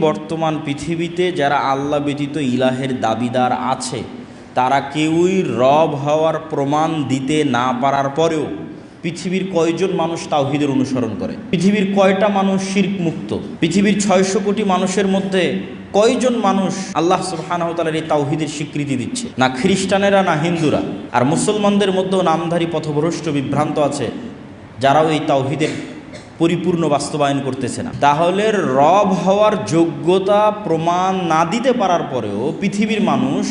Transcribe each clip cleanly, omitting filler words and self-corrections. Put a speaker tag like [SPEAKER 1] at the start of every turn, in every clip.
[SPEAKER 1] বর্তমান পৃথিবীতে যারা আল্লাহ ব্যতীত ইলাহের দাবিদার আছে তারা কেউই রব হওয়ার প্রমাণ দিতে না পারার পরেও পৃথিবীর কয়জন মানুষ তাওহীদের অনুসরণ করে? পৃথিবীর কয়টা মানুষ শিরক মুক্ত? পৃথিবীর 600 কোটি মানুষের মধ্যে কয়জন মানুষ আল্লাহ সুবহানাহু ওয়া তাআলার এই তাওহীদের স্বীকৃতি দিচ্ছে? না খ্রিস্টানেরা, না হিন্দুরা। আর মুসলমানদের মধ্যেও নামধারী পথভ্রষ্ট বিভ্রান্ত আছে যারাও এই তাওহীদের পরিপূর্ণ বাস্তবায়ন করতেছে না। তাহলে রব হওয়ার যোগ্যতা প্রমাণ না দিতে পারার পরেও পৃথিবীর মানুষ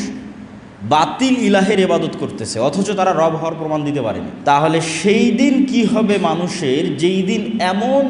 [SPEAKER 1] বাতিল ইলাহের ইবাদত করতেছে, অথচ তারা রব হওয়ার প্রমাণ দিতে পারেনি। তাহলে সেই দিন কি হবে মানুষের, যেই দিন এমন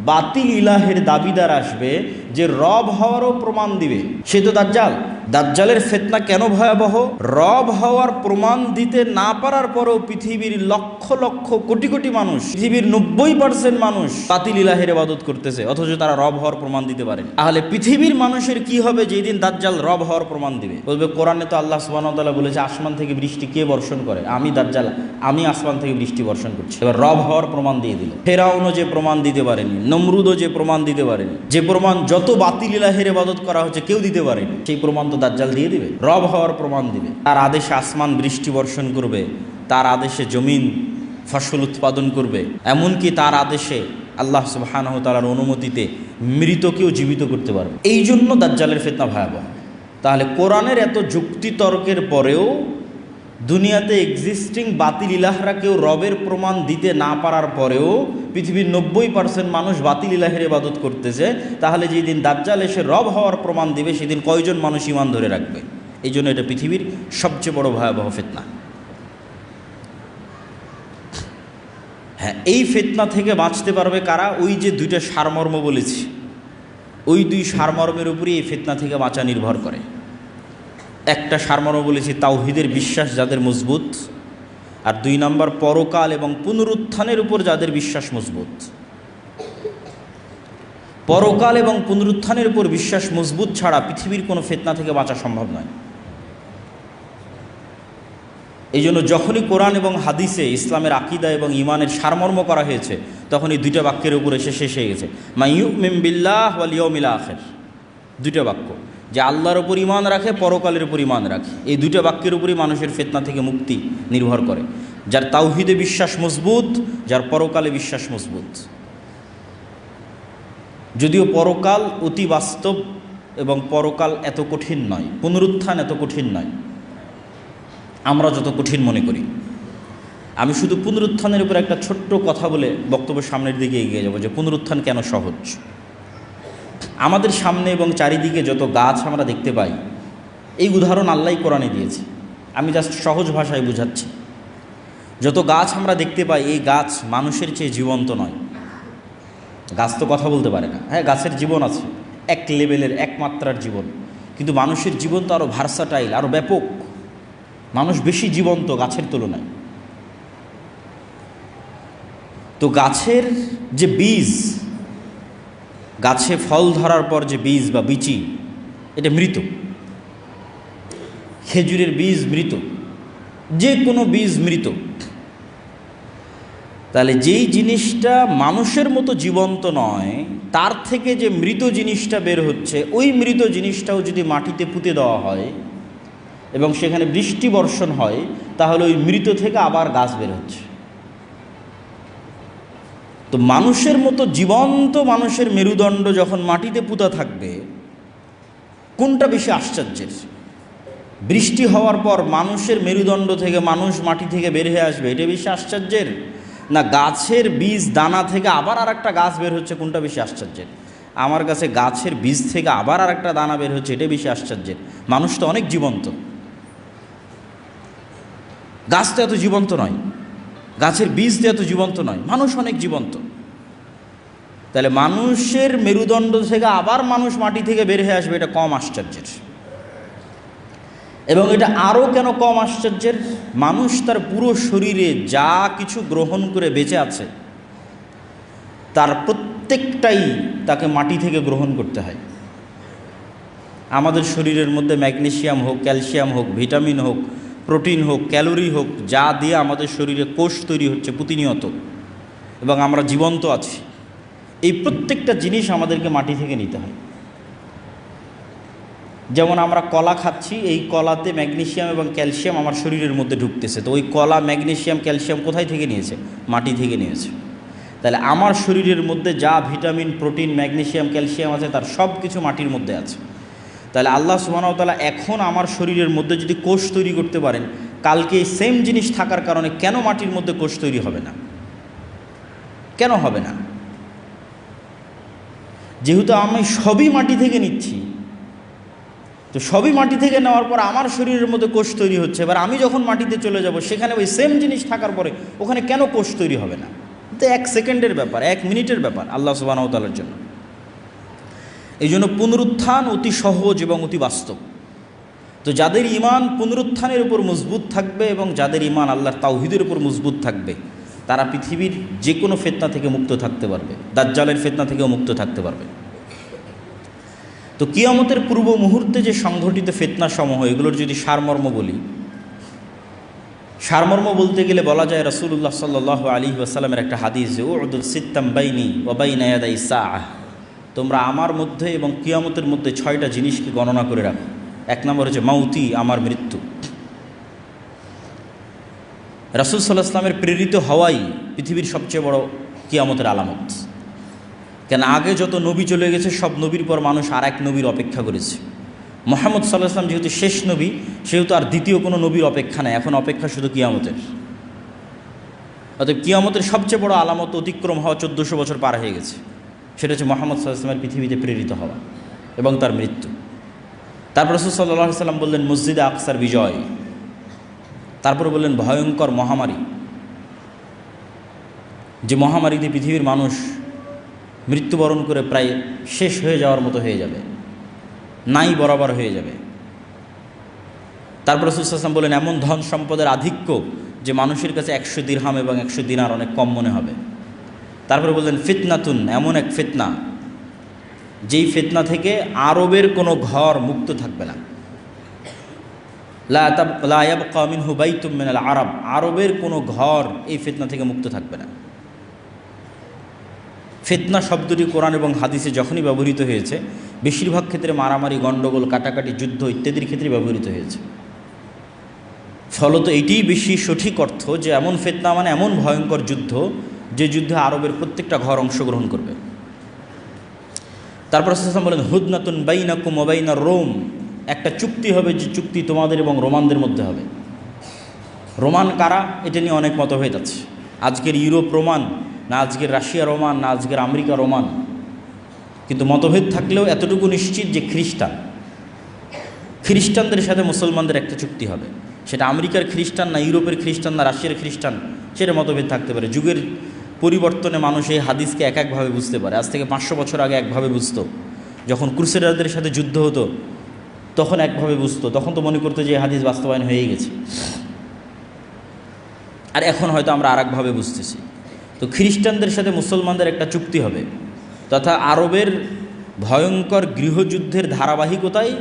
[SPEAKER 1] বাতিল ইলাহের দাবিদার আসবে যে রব হওয়ারও প্রমাণ দিবে? সে তো দাজ্জাল। দাজ্জালের ফিতনা কেন ভয়াবহ? রব হওয়ার প্রমাণ দিতে না পারার পরেও পৃথিবীর লক্ষ লক্ষ কোটি কোটি মানুষ, পৃথিবীর 90% মানুষ বাতিল ইলাহের ইবাদত করতেছে, অথচ তারা রব হওয়ার প্রমাণ দিতে পারেন। তাহলে পৃথিবীর মানুষের কি হবে যেই দিন দাজ্জাল রব হওয়ার প্রমাণ দিবে? বলবে কোরআনে তো আল্লাহ সুবহানাহু ওয়া তাআলা বলেছে আসমান থেকে বৃষ্টি কে বর্ষণ করে? আমি দাজ্জাল, আমি আসমান থেকে বৃষ্টি বর্ষণ করছি। এবার রব হওয়ার প্রমাণ দিয়ে দিল। ফেরাউনও যে প্রমাণ দিতে পারেনি, নমরুদও যে প্রমাণ দিতে পারেনি, যে প্রমাণ যত বাতিল ইলাহের ইবাদত করা হচ্ছে কেউ দিতে পারেনি, সেই প্রমাণ তো দাজ্জাল দিয়ে দিবে, রব হওয়ার প্রমাণ দিবে। তার আদেশে আসমান বৃষ্টি বর্ষণ করবে, তার আদেশে জমিন ফসল উৎপাদন করবে, এমনকি তার আদেশে আল্লাহ সুবহানাহু ওয়া তাআলার অনুমতিতে মৃতকেও জীবিত করতে পারবে। এই জন্য দাজ্জালের ফিতনা ভয়াবহ। তাহলে কোরআনের এত যুক্তি তর্কের পরেও দুনিয়াতে এক্সিস্টিং বাতিল ইলাহরা কেউ রবের প্রমাণ দিতে না পারার পরেও পৃথিবীর 90% মানুষ বাতিল ইলাহের ইবাদত করতেছে। তাহলে যেদিন দাজ্জাল এসে রব হওয়ার প্রমাণ দিবে সেদিন কয়জন মানুষ ঈমান ধরে রাখবে? এই জন্য এটা পৃথিবীর সবচেয়ে বড় ভয়াবহ ফিতনা। হ্যাঁ, এই ফিতনা থেকে বাঁচতে পারবে কারা? ওই যে দুইটা সারমর্ম বলেছি, ওই দুই সারমর্মের উপরই এই ফিতনা থেকে বাঁচা নির্ভর করে। একটা সারমর্ম বলেছি তাওহীদের বিশ্বাস যাদের মজবুত, আর 2 নম্বর পরকাল এবং পুনরুত্থানের উপর যাদের বিশ্বাস মজবুত। পরকাল এবং পুনরুত্থানের উপর বিশ্বাস মজবুত ছাড়া পৃথিবীর কোনো ফিতনা থেকে বাঁচা সম্ভব নয়। এই জন্য যখনই কোরআন এবং হাদিসে ইসলামের আকীদা এবং ঈমানের সারমর্ম করা হয়েছে তখন এই দুইটা বাক্যের উপর এসে শেষ হয়ে গেছে। মা ইউমিন বিল্লাহ ওয়াল ইয়াউমিল আখির, দুইটা বাক্য, যে আল্লাহর উপর ঈমান রাখে, পরকালের উপর ঈমান রাখে। এই দুইটা বাক্যের উপরই মানুষের ফিতনা থেকে মুক্তি নির্ভর করে। যার তাওহীদে বিশ্বাস মজবুত, যার পরকালে বিশ্বাস মজবুত। যদিও পরকাল অতি বাস্তব এবং পরকাল এত কঠিন নয়, পুনরুত্থান এত কঠিন নয় আমরা যত কঠিন মনে করি। আমি শুধু পুনরুত্থানের উপর একটা ছোট্ট কথা বলে বক্তব্যের সামনের দিকে এগিয়ে যাব, যে পুনরুত্থান কেন সহজ। আমাদের সামনে এবং চারিদিকে যত গাছ আমরা দেখতে পাই, এই উদাহরণ আল্লাহই কোরআনে দিয়েছে। আমি জাস্ট সহজ ভাষায় বুঝাচ্ছি। যত গাছ আমরা দেখতে পাই, এই গাছ মানুষের চেয়ে জীবন্ত নয়। গাছ তো কথা বলতে পারে না, হ্যাঁ গাছের জীবন আছে, এক লেভেলের, এক মাত্রার জীবন, কিন্তু মানুষের জীবন তো আরও ভার্সাটাইল, আরও ব্যাপক। মানুষ বেশি জীবন্ত গাছের তুলনায়। তো গাছের যে বীজ, গাছে ফল ধরার পর যে বীজ বা বিচি, এটা মৃত। খেজুরের বীজ মৃত, যে কোনো বীজ মৃত। তাহলে যেই জিনিসটা মানুষের মতো জীবন্ত নয়, তার থেকে যে মৃত জিনিসটা বের হচ্ছে, ওই মৃত জিনিসটাও যদি মাটিতে পুঁতে দেওয়া হয় এবং সেখানে বৃষ্টি বর্ষণ হয়, তাহলে ওই মৃত থেকে আবার গাছ বের হচ্ছে। তো মানুষের মতো জীবন্ত মানুষের মেরুদণ্ড যখন মাটিতে পুঁতা থাকবে, কোনটা বেশি আশ্চর্যের? বৃষ্টি হওয়ার পর মানুষের মেরুদণ্ড থেকে মানুষ মাটি থেকে বের হয়ে আসবে, এটা বেশি আশ্চর্যের? না গাছের বীজ দানা থেকে আবার আর একটা গাছ বের হচ্ছে, কোনটা বেশি আশ্চর্যের? আমার কাছে গাছের বীজ থেকে আবার আর একটা দানা বের হচ্ছে, এটা বেশি আশ্চর্যের। মানুষ তো অনেক জীবন্ত, গাছ তো এত জীবন্ত নয়, গাছের বীজ তো এত জীবন্ত নয়, মানুষ অনেক জীবন্ত। তাহলে মানুষের মেরুদণ্ড থেকে আবার মানুষ মাটি থেকে বের হয়ে আসবে, এটা কম আশ্চর্যের। এবং এটা আরও কেন কম আশ্চর্যের? মানুষ তার পুরো শরীরে যা কিছু গ্রহণ করে বেঁচে আছে, তার প্রত্যেকটাই তাকে মাটি থেকে গ্রহণ করতে হয়। আমাদের শরীরের মধ্যে ম্যাগনেসিয়াম হোক, ক্যালসিয়াম হোক, ভিটামিন হোক, প্রোটিন হোক, ক্যালোরি হোক, যা দিয়ে আমাদের শরীরে কোষ তৈরি হচ্ছে প্রতিনিয়ত এবং আমরা জীবন্ত আছি, এই প্রত্যেকটা জিনিস আমাদেরকে মাটি থেকে নিতে হয়। যেমন আমরা কলা খাচ্ছি, এই কলাতে ম্যাগনেসিয়াম এবং ক্যালসিয়াম আমার শরীরের মধ্যে ঢুকতেছে, তো ওই কলা ম্যাগনেসিয়াম ক্যালসিয়াম কোথায় থেকে নিয়েছে? মাটি থেকে নিয়েছে। তাহলে আমার শরীরের মধ্যে যা ভিটামিন, প্রোটিন, ম্যাগনেসিয়াম, ক্যালসিয়াম আছে তার সব কিছু মাটির মধ্যে আছে। তাহলে আল্লাহ সুবহানাহু ওয়া তাআলা এখন আমার শরীরের মধ্যে যদি কোষ তৈরি করতে পারেন, কালকে এই সেম জিনিস থাকার কারণে কেন মাটির মধ্যে কোষ তৈরি হবে না? কেন হবে না? যেহেতু আমি সবই মাটি থেকে নিচ্ছি, তো সবই মাটি থেকে নেওয়ার পর আমার শরীরের মধ্যে কোষ তৈরি হচ্ছে, এবার আমি যখন মাটিতে চলে যাব সেখানে ওই সেম জিনিস থাকার পরে ওখানে কেন কোষ তৈরি হবে না? তো 1 সেকেন্ডের ব্যাপার, 1 মিনিটের ব্যাপার আল্লাহ সুবহানাহু ওয়া তাআলার জন্য। এই জন্য পুনরুত্থান অতি সহজ এবং অতি বাস্তব। তো যাদের ঈমান পুনরুত্থানের উপর মজবুত থাকবে এবং যাদের ঈমান আল্লাহর তাওহীদের উপর মজবুত থাকবে, তারা পৃথিবীর যে কোনো ফিতনা থেকে মুক্ত থাকতে পারবে, দাজ্জালের ফিতনা থেকেও মুক্ত থাকতে পারবে। তো কিয়ামতের পূর্ব মুহূর্তে যে সংঘটিত ফিতনাসমূহ, এগুলোর যদি সারমর্ম বলি, সারমর্ম বলতে গেলে বলা যায় রাসূলুল্লাহ সাল্লাল্লাহু আলাইহি ওয়াসাল্লামের একটা হাদিস, যে উ'দুল সিত্তাম বাইনি ওয়া বাইনা ইয়াদাই সাআহ, তোমরা আমার মধ্যে এবং কিয়ামতের মধ্যে 6টা জিনিসকে গণনা করে রাখো। 1 নম্বর হচ্ছে মাউতি, আমার মৃত্যু। রাসূল সাল্লাল্লাহু আলাইহি ওয়াসাল্লামের প্রেরিত হওয়াই পৃথিবীর সবচেয়ে বড় কিয়ামতের আলামত। কেন আগে যত নবী চলে গেছে সব নবীর পর মানুষ আর এক নবীর অপেক্ষা করেছে। মুহাম্মদ সাল্লাল্লাহু আলাইহি ওয়াসাল্লাম যেহেতু শেষ নবী, সেহেতু আর দ্বিতীয় কোনো নবীর অপেক্ষা নেই, এখন অপেক্ষা শুধু কিয়ামতের। অতএব কিয়ামতের সবচেয়ে বড় আলামত অতিক্রম হওয়া 1400 বছর পার হয়ে গেছে, সেটা হচ্ছে মুহাম্মদ সাল্লাল্লাহু আলাইহি ওয়াসাল্লামের পৃথিবীতে প্রেরিত হওয়া এবং তার মৃত্যু। তারপর রাসূল সাল্লাল্লাহু আলাইহি ওয়াসাল্লাম বললেন মসজিদে আকসার বিজয়, তারপরে বললেন ভয়ঙ্কর মহামারী, যে মহামারীতে পৃথিবীর মানুষ মৃত্যুবরণ করে প্রায় শেষ হয়ে যাওয়ার মতো হয়ে যাবে, নাই বরাবর হয়ে যাবে। তারপর রাসূল সাল্লাল্লাহু আলাইহি ওয়াসাল্লাম বললেন এমন ধন সম্পদের আধিক্য যে মানুষের কাছে 100 দিরহাম এবং 100 দিনার অনেক কম মনে হবে। তারপরে বললেন ফিতনাতুন, এমন এক ফিতনা যেই ফিতনা থেকে আরবের কোনো ঘর মুক্ত থাকবে না। লা ইয়াবকা মিনহু বাইতুম মিনাল আরব, আরবের কোনো ঘর এই ফিতনা থেকে মুক্ত থাকবে না। ফিতনা শব্দটি কোরআন এবং হাদিসে যখনই ব্যবহৃত হয়েছে, বেশিরভাগ ক্ষেত্রে মারামারি, গণ্ডগোল, কাটাকাটি, যুদ্ধ ইত্যাদির ক্ষেত্রে ব্যবহৃত হয়েছে। ফলত এটিই বেশি সঠিক অর্থ যে এমন ফিতনা মানে এমন ভয়ঙ্কর যুদ্ধ, যে যুদ্ধে আরবের প্রত্যেকটা ঘর অংশগ্রহণ করবে। তারপর রাসূল সাল্লাল্লাহু আলাইহি ওয়াসাল্লাম বলেন হুদনাতুন বাইনাকুম ওয়া বাইনার রোম, একটা চুক্তি হবে, যে চুক্তি তোমাদের এবং রোমানদের মধ্যে হবে। রোমান কারা, এটা নিয়ে অনেক মতভেদ আছে। আজকের ইউরোপ রোমান না আজকের রাশিয়া রোমান না আজকের আমেরিকা রোমান, কিন্তু মতভেদ থাকলেও এতটুকু নিশ্চিত যে খ্রিস্টানদের সাথে মুসলমানদের একটা চুক্তি হবে। সেটা আমেরিকার খ্রিস্টান না ইউরোপের খ্রিস্টান না রাশিয়ার খ্রিস্টান, সেটা মতভেদ থাকতে পারে। যুগের পরিবর্তনে মানুষ এই হাদিসকে এক একভাবে বুঝতে পারে। আজ থেকে 500 বছর আগে একভাবে বুঝতো, যখন ক্রুসেডারদের সাথে যুদ্ধ হতো তখন একভাবে বুঝতো, তখন তো মনে করতো যে এই হাদিস বাস্তবায়ন হয়েই গেছে। আর এখন হয়তো আমরা আর একভাবে বুঝতেছি। তো খ্রিস্টানদের সাথে মুসলমানদের একটা চুক্তি হবে, তথা আরবের ভয়ঙ্কর গৃহযুদ্ধের ধারাবাহিকতায়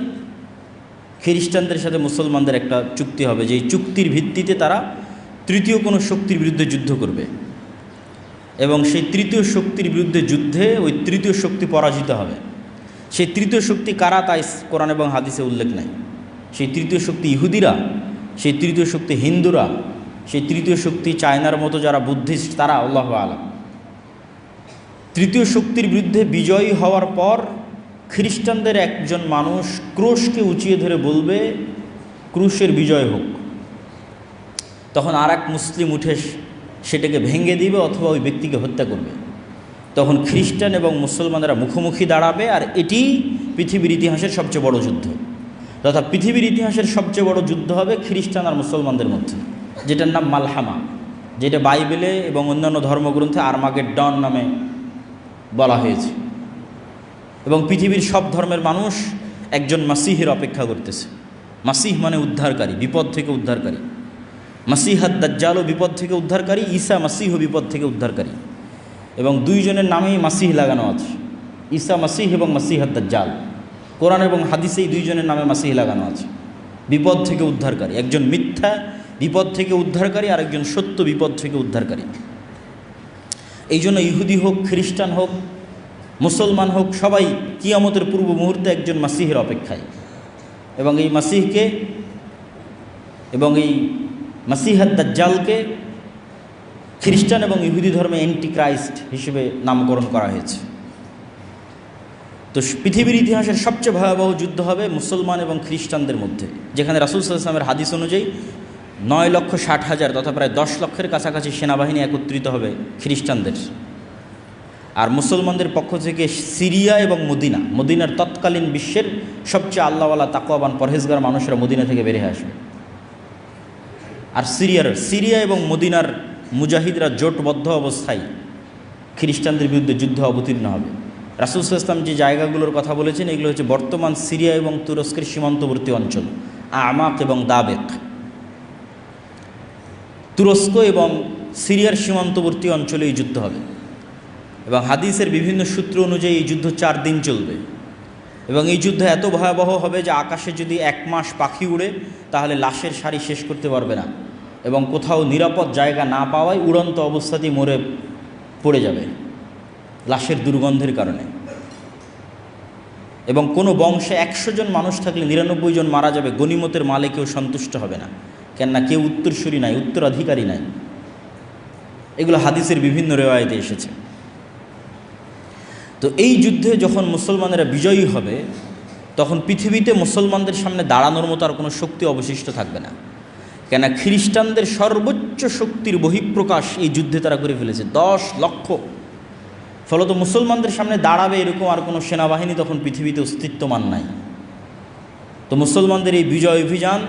[SPEAKER 1] খ্রিস্টানদের সাথে মুসলমানদের একটা চুক্তি হবে, যে এই চুক্তির ভিত্তিতে তারা তৃতীয় কোনো শক্তির বিরুদ্ধে যুদ্ধ করবে এবং সেই তৃতীয় শক্তির বিরুদ্ধে যুদ্ধে ওই তৃতীয় শক্তি পরাজিত হবে। সেই তৃতীয় শক্তি কারা তা কোরআন এবং হাদিসে উল্লেখ নাই। সেই তৃতীয় শক্তি ইহুদিরা, সেই তৃতীয় শক্তি হিন্দুরা, সেই তৃতীয় শক্তি চায়নার মতো যারা বুদ্ধিস্ট, তারা, আল্লাহু আলাম। তৃতীয় শক্তির বিরুদ্ধে বিজয়ী হওয়ার পর খ্রিস্টানদের একজন মানুষ ক্রুশকে উঁচিয়ে ধরে বলবে ক্রুশের বিজয় হোক, তখন আর এক মুসলিম উঠে সেটাকে ভেঙে দিবে অথবা ওই ব্যক্তিকে হত্যা করবে। তখন খ্রিস্টান এবং মুসলমানরা মুখোমুখি দাঁড়াবে, আর এটি পৃথিবীর ইতিহাসের সবচেয়ে বড় যুদ্ধ, তথা পৃথিবীর ইতিহাসের সবচেয়ে বড় যুদ্ধ হবে খ্রিস্টান আর মুসলমানদের মধ্যে, যেটার নাম মালহামা, যেটা বাইবেলে এবং অন্যান্য ধর্মগ্রন্থে আর্মাগেড্ডন নামে বলা হয়েছে। এবং পৃথিবীর সব ধর্মের মানুষ একজন মাসিহের অপেক্ষা করতেছে। মাসিহ মানে উদ্ধারকারী, বিপদ থেকে উদ্ধারকারী। মাসিহাদ দাজ্জালও বিপদ থেকে উদ্ধারকারী, ঈসা মাসিহও বিপদ থেকে উদ্ধারকারী, এবং দুইজনের নামেই মাসিহ লাগানো আছে, ঈসা মাসিহ এবং মাসিহাদ দাজ্জাল। কোরআন এবং হাদিসে এই দুইজনের নামে মাসিহ লাগানো আছে, বিপদ থেকে উদ্ধারকারী। একজন মিথ্যা বিপদ থেকে উদ্ধারকারী, আর একজন সত্য বিপদ থেকে উদ্ধারকারী। এই জন্য ইহুদি হোক, খ্রিস্টান হোক, মুসলমান হোক, সবাই কিয়ামতের পূর্ব মুহূর্তে একজন মাসিহের অপেক্ষায়। এবং এই মাসিহকে এবং এই মাসিহাদ দাজ্জালকে খ্রিস্টান এবং ইহুদি ধর্মে অ্যান্টি ক্রাইস্ট হিসেবে নামকরণ করা হয়েছে। তো পৃথিবীর ইতিহাসের সবচেয়ে ভয়াবহ যুদ্ধ হবে মুসলমান এবং খ্রিস্টানদের মধ্যে, যেখানে রাসূল সাল্লাল্লাহু আলাইহি ওয়াসাল্লামের হাদিস অনুযায়ী 9,60,000 তথা প্রায় 10 লক্ষের কাছাকাছি সেনাবাহিনী একত্রিত হবে খ্রিস্টানদের, আর মুসলমানদের পক্ষ থেকে সিরিয়া এবং মদিনার তৎকালীন বিশ্বের সবচেয়ে আল্লাহওয়ালা তাকওয়াবান পরহেজগার মানুষেরা মদিনা থেকে বেরিয়ে আসবে। আর সিরিয়া এবং মদিনার মুজাহিদরা জোটবদ্ধ অবস্থায় খ্রিস্টানদের বিরুদ্ধে যুদ্ধে অবতীর্ণ হবে। রাসূল সাল্লাল্লাহু আলাইহি ওয়াসাল্লাম যে জায়গাগুলোর কথা বলেছেন এগুলো হচ্ছে বর্তমান সিরিয়া এবং তুরস্কের সীমান্তবর্তী অঞ্চল, আমাক এবং দাবেক। তুরস্ক এবং সিরিয়ার সীমান্তবর্তী অঞ্চলে এই যুদ্ধ হবে এবং হাদিসের বিভিন্ন সূত্র অনুযায়ী এই যুদ্ধ 4 দিন চলবে এবং এই যুদ্ধ এত ভয়াবহ হবে যে আকাশে যদি 1 মাস পাখি উড়ে তাহলে লাশের সারি শেষ করতে পারবে না এবং কোথাও নিরাপদ জায়গা না পাওয়ায় উড়ন্ত অবস্থাতেই মরে পড়ে যাবে লাশের দুর্গন্ধের কারণে। এবং কোনো বংশে 100 জন মানুষ থাকলে 99 জন মারা যাবে, গনিমতের মালে কেউ সন্তুষ্ট হবে না, কেননা কেউ উত্তরসূরি নাই, উত্তরাধিকারী নাই। এগুলো হাদিসের বিভিন্ন রেওয়ায়েতে এসেছে। তো এই যুদ্ধে যখন মুসলমানেরা বিজয়ী হবে তখন পৃথিবীতে মুসলমানদের সামনে দাঁড়ানোর মতো আর কোনো শক্তি অবশিষ্ট থাকবে না, কেন খ্রিস্টানদের সর্বোচ্চ শক্তির বহিঃপ্রকাশ এই যুদ্ধে তারা করে ফেলেছে 10 লক্ষ। ফলত মুসলমানদের সামনে দাঁড়াবে এরকম আর কোনো সেনাবাহিনী তখন পৃথিবীতে অস্তিত্বমান নাই। তো মুসলমানদের এই বিজয় অভিযান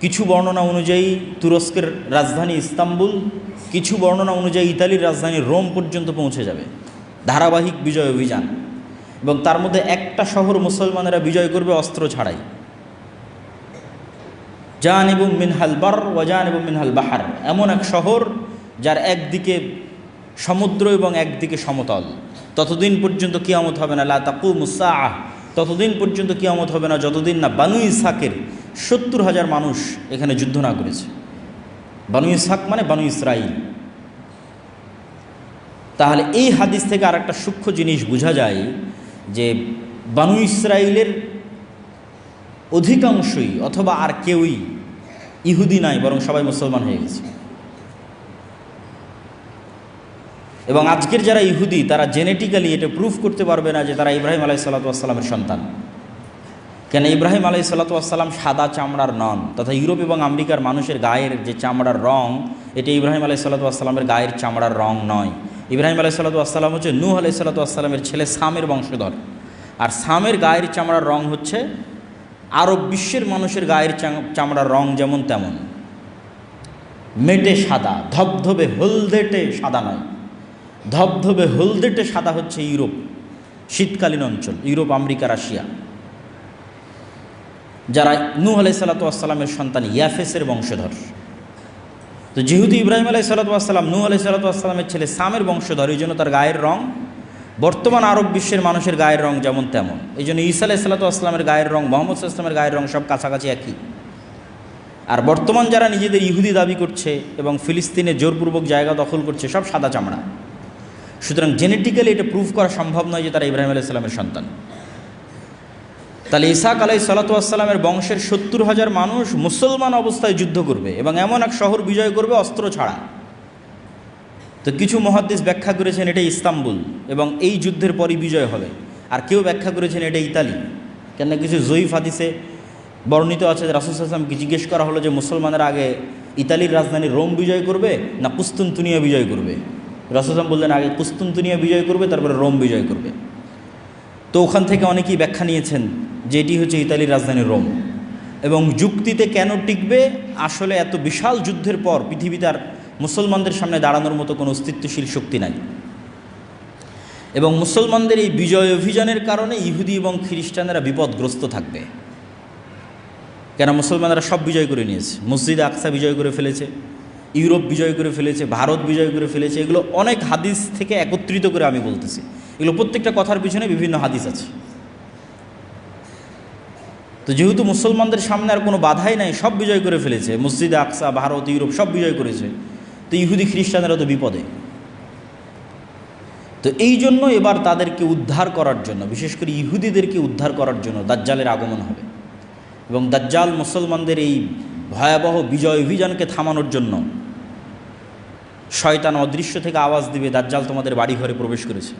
[SPEAKER 1] কিছু বর্ণনা অনুযায়ী তুরস্কের রাজধানী ইস্তাম্বুল, কিছু বর্ণনা অনুযায়ী ইতালির রাজধানী রোম পর্যন্ত পৌঁছে যাবে, ধারাবাহিক বিজয় অভিযান। এবং তার মধ্যে একটা শহর মুসলমানেরা বিজয় করবে অস্ত্র ছাড়াই, জানিবুম মিনহাল বার ওয়া জানিবুম মিনহাল বাহার, এমন এক শহর যার একদিকে সমুদ্র এবং একদিকে সমতল। ততদিন পর্যন্ত কিয়ামত হবে না, লা তাকুমুস সাআহ, ততদিন পর্যন্ত কিয়ামত হবে না যতদিন না বানু ইসহাকের 70,000 মানুষ এখানে যুদ্ধ না করেছে। বানু ইসহাক মানে বানু ইসরাইল। তাহলে এই হাদিস থেকে আর একটা সূক্ষ্ম জিনিস বোঝা যায় যে বানু ইসরাইলের অধিকাংশই অথবা আর কেউই ইহুদি নাই, বরং সবাই মুসলমান হয়ে গেছে। এবং আজকের যারা ইহুদি তারা জেনেটিক্যালি এটা প্রুফ করতে পারবে না যে তারা ইব্রাহিম আলাইহিসসালাতু ওয়াসসালামের সন্তান, কেন ইব্রাহিম আলাইহিসসালাতু ওয়াসসালাম সাদা চামড়ার নন, তথা ইউরোপ এবং আমেরিকার মানুষের গায়ের যে চামড়ার রং এটা ইব্রাহিম আলাইহিসসালাতু ওয়াসসালামের গায়ের চামড়ার রং নয়। ইব্রাহিম আলাইহিসসালাতু ওয়াসসালাম হচ্ছে নূহ আলাইহিসসালাতু ওয়াসসালামের ছেলে সামের বংশধর, আর সামের গায়ের চামড়ার রং হচ্ছে আরব বিশ্বের মানুষের গায়ের চামড়ার রং যেমন তেমন, মেটে সাদা, ধবধবে হলদেটে সাদা নয়, ধবধবে হলদেটে সাদা হচ্ছে ইউরোপ, শীতকালীন অঞ্চল, ইউরোপ, আমেরিকা, রাশিয়া, যারা নূহ আলাইহিসসালাতু ওয়াসসালামের সন্তান ইয়াফেসের বংশধর। তো যেহেতু ইব্রাহিম আলাইহিসসালাতু ওয়াসসালাম নূহ আলাইহিসসালাতু ওয়াসসালামের ছেলে সামের বংশধর, এই জন্য তার গায়ের রং বর্তমান আরব বিশ্বের মানুষের গায়ের রং যেমন তেমন। এই জন্য ঈসা আলাইহিসসালাতু ওয়াসসালামের গায়ের রং, মুহাম্মদ সাল্লাল্লাহু আলাইহি ওয়াসাল্লামের গায়ের রং সব কাছাকাছি একই। আর বর্তমান যারা নিজেদের ইহুদি দাবি করছে এবং ফিলিস্তিনে জোরপূর্বক জায়গা দখল করছে সব সাদা চামড়া। সুতরাং জেনেটিক্যালি এটা প্রুফ করা সম্ভব নয় যে তারা ইব্রাহিম আলাইহিস সালামের সন্তান। তাহলে ইসহাক আলাইহিসসালাতু ওয়াসসালামের বংশের 70,000 মানুষ মুসলমান অবস্থায় যুদ্ধ করবে এবং এমন এক শহর বিজয় করবে অস্ত্র ছাড়া। তো কিছু মুহাদ্দিস ব্যাখ্যা করেছেন এটা ইস্তাম্বুল এবং এই যুদ্ধের পরই বিজয় হবে, আর কেউ ব্যাখ্যা করেছেন এটা ইতালি। কেননা কিছু জয়ীফ হাদিসে বর্ণিত আছে যে রাসূল সাল্লাল্লাহু আলাইহি ওয়াসাল্লামকে জিজ্ঞেস করা হলো যে মুসলমানরা আগে ইতালির রাজধানী রোম বিজয় করবে না কুস্তুনতুনিয়া বিজয় করবে। রাসূল সাল্লাল্লাহু আলাইহি ওয়াসাল্লাম বললেন আগে কুস্তুনতুনিয়া বিজয় করবে, তারপরে রোম বিজয় করবে। তো ওখান থেকে অনেকেই ব্যাখ্যা নিয়েছেন যে এটি হচ্ছে ইতালির রাজধানী রোম। এবং যুক্তিতে কেন টিকবে, আসলে এত বিশাল যুদ্ধের পর পৃথিবীতে আর মুসলমানদের সামনে দাঁড়ানোর মতো কোনো অস্তিত্বশীল শক্তি নাই। এবং মুসলমানদের এই বিজয় অভিযানের কারণে ইহুদি এবং খ্রিস্টানেরা বিপদগ্রস্ত থাকবে, কেন মুসলমানরা সব বিজয় করে নিয়েছে। মসজিদে আকসা বিজয় করে ফেলেছে, ইউরোপ বিজয় করে ফেলেছে, ভারত বিজয় করে ফেলেছে। এগুলো অনেক হাদিস থেকে একত্রিত করে আমি বলতেছি, এগুলো প্রত্যেকটা কথার পিছনে বিভিন্ন হাদিস আছে। তো যেহেতু মুসলমানদের সামনে আর কোনো বাধাই নাই, সব বিজয় করে ফেলেছে, মসজিদে আকসা, ভারত, ইউরোপ সব বিজয় করেছে, তো ইহুদি খ্রিস্টানেরা তো বিপদে। তো এই জন্য এবার তাদেরকে উদ্ধার করার জন্য, বিশেষ করে ইহুদিদেরকে উদ্ধার করার জন্য দাজ্জালের আগমন হবে। এবং দাজ্জাল মুসলমানদের এই ভয়াবহ বিজয় অভিযানকে থামানোর জন্য শয়তান অদৃশ্য থেকে আওয়াজ দিবে, দাজ্জাল তোমাদের বাড়ি ঘরে প্রবেশ করেছে।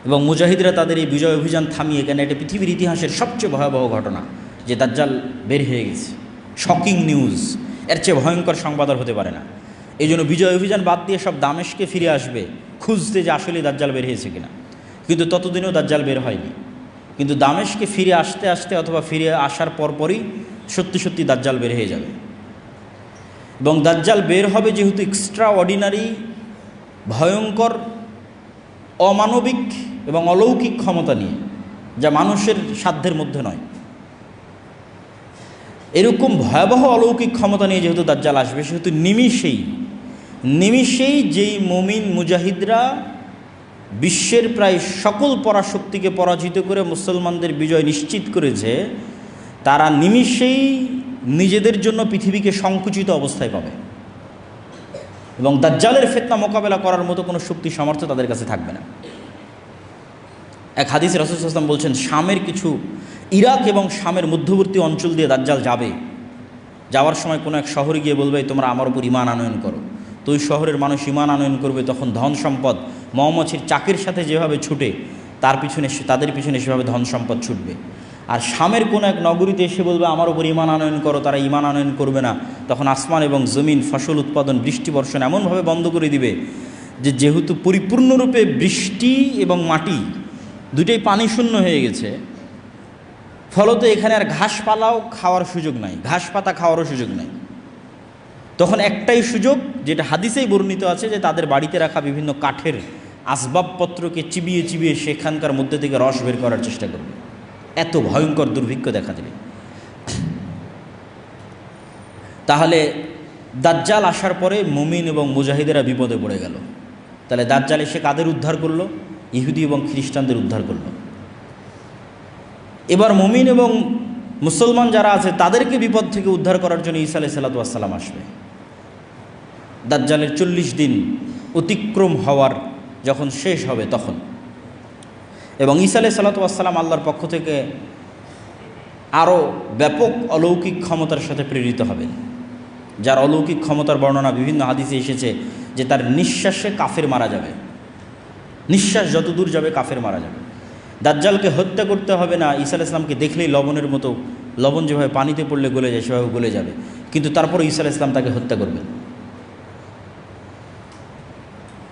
[SPEAKER 1] এবং মুজাহিদরা তাদের এই বিজয় অভিযান থামিয়ে, কেন এটা পৃথিবীর ইতিহাসের সবচেয়ে ভয়াবহ ঘটনা যে দাজ্জাল বের হয়ে গেছে, শকিং নিউজ, এর চেয়ে ভয়ঙ্কর সংবাদ আর হতে পারে না। এই জন্য বিজয় অভিযান বাদ দিয়ে সব দামেশকে ফিরে আসবে খুঁজতে যে আসলে দাজ্জাল বের হয়েছে কিনা, কিন্তু ততদিনেও দাজ্জাল বের হয়নি। কিন্তু দামেশকে ফিরে আসতে আসতে অথবা ফিরে আসার পরপরই সত্যি সত্যি দাজ্জাল বের হয়ে যাবে। এবং দাজ্জাল বের হবে যেহেতু এক্সট্রা অর্ডিনারি, ভয়ঙ্কর, অমানবিক এবং অলৌকিক ক্ষমতা নিয়ে, যা মানুষের সাধ্যের মধ্যে নয়, এরকম ভয়াবহ অলৌকিক ক্ষমতা নিয়ে যেহেতু দাজ্জাল আসবে, সেহেতু নিমিষেই যেই মুমিন মুজাহিদরা বিশ্বের প্রায় সকল পরাশক্তিকে পরাজিত করে মুসলমানদের বিজয় নিশ্চিত করেছে, তারা নিমিষেই নিজেদের জন্য পৃথিবীকে সংকুচিত অবস্থায় পাবে এবং দাজ্জালের ফিতনা মোকাবেলা করার মতো কোনো শক্তি সামর্থ্য তাদের কাছে থাকবে না। এক হাদিসে রাসূল সাল্লাল্লাহু আলাইহি ওয়াসাল্লাম বলছেন, শামের কিছু, ইরাক এবং শামের মধ্যবর্তী অঞ্চল দিয়ে দাজ্জাল যাবে। যাওয়ার সময় কোনো এক শহরে গিয়ে বলবে, তোমরা আমার উপর ঈমান আনয়ন করো। তো ওই শহরের মানুষ ঈমান আনয়ন করবে। তখন ধন সম্পদ মৌমাছির চাকের সাথে যেভাবে ছুটে, তাদের পিছনে সেভাবে ধন সম্পদ ছুটবে। আর শামের কোনো এক নগরীতে এসে বলবে, আমার উপর ঈমান আনয়ন করো, তারা ঈমান আনয়ন করবে না। তখন আসমান এবং জমিন, ফসল উৎপাদন, বৃষ্টি বর্ষণ এমনভাবে বন্ধ করে দিবে যে যেহেতু পরিপূর্ণরূপে বৃষ্টি এবং মাটি দুটোই পানি শূন্য হয়ে গেছে, ফলত এখানে আর ঘাসপালাও খাওয়ার সুযোগ নাই, ঘাস পাতা খাওয়ারও সুযোগ নাই। তখন একটাই সুযোগ, যেটা হাদিসেই বর্ণিত আছে, যে তাদের বাড়িতে রাখা বিভিন্ন কাঠের আসবাবপত্রকে চিবিয়ে চিবিয়ে সেখানকার মধ্যে থেকে রস বের করার চেষ্টা করবে। এত ভয়ঙ্কর দুর্ভিক্ষ দেখা দেবে। তাহলে দাজ্জাল আসার পরে মুমিন এবং মুজাহিদেরা বিপদে পড়ে গেল। তাহলে দাজ্জাল এসে কাদের উদ্ধার করলো? ইহুদি এবং খ্রিস্টানদের উদ্ধার করলো। এবার মুমিন এবং মুসলমান যারা আছে তাদেরকে বিপদ থেকে উদ্ধার করার জন্য ঈসা আলাইহিস সালাতু ওয়াস সালাম আসবে। দাজ্জালের 40 দিন অতিক্রম হওয়ার যখন শেষ হবে তখন, এবং ঈসা আলাইহিস সালাতু ওয়াস সালাম আল্লাহর পক্ষ থেকে আরও ব্যাপক অলৌকিক ক্ষমতার সাথে প্রেরিত হবেন, যার অলৌকিক ক্ষমতার বর্ণনা বিভিন্ন হাদিসে এসেছে যে তার নিঃশ্বাসে কাফের মারা যাবে, নিঃশ্বাস যত দূর যাবে কাফের মারা যাবে। দাজ্জালকে হত্যা করতে হবে না, ঈসা আলাইহিস সালামকে দেখলেই লবণের মতো, লবণ যেভাবে পানিতে পড়লে গলে যায় সেভাবে গলে যাবে, কিন্তু তারপরে ঈসা আলাইহিস সালাম তাকে হত্যা করবেন।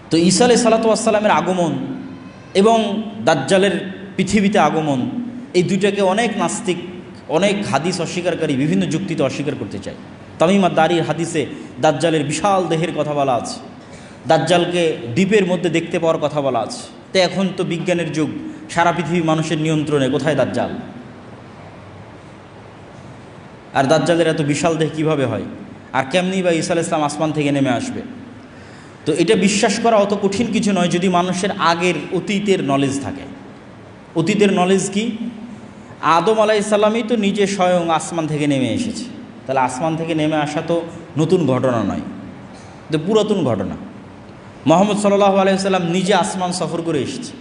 [SPEAKER 1] তো ঈসা আলাইহিস সালাতু ওয়াস সালামের আগমন এবং দাজ্জালের পৃথিবীতে আগমন, এই দুইটাকে অনেক নাস্তিক, অনেক হাদিস অস্বীকারী বিভিন্ন যুক্তিতে অস্বীকার করতে চায়। তামিম আদ-দারির হাদিসে দাজ্জালের বিশাল দেহের কথা বলা আছে, দাজ্জালকে দ্বীপের মধ্যে দেখতে পাওয়ার কথা বলা আছে। তো এখন তো বিজ্ঞানের যুগ, সারা পৃথিবী মানুষের নিয়ন্ত্রণে, কোথায় দাজ্জাল? আর দাজ্জালের এত বিশাল দেহ কীভাবে হয়, আর কেমনি বা ঈসা আলাইহিস সালাম আসমান থেকে নেমে আসবে? তো এটা বিশ্বাস করা অত কঠিন কিছু নয় যদি মানুষের আগের অতীতের নলেজ থাকে। অতীতের নলেজ কি? আদম আলাইহিস সালামই তো নিজে স্বয়ং আসমান থেকে নেমে এসেছে, তাহলে আসমান থেকে নেমে আসা তো নতুন ঘটনা নয়, তো পুরাতন ঘটনা। মুহাম্মদ সাল্লাল্লাহু আলাইহি ওয়াসাল্লাম নিজে আসমান সফর করে এসেছে,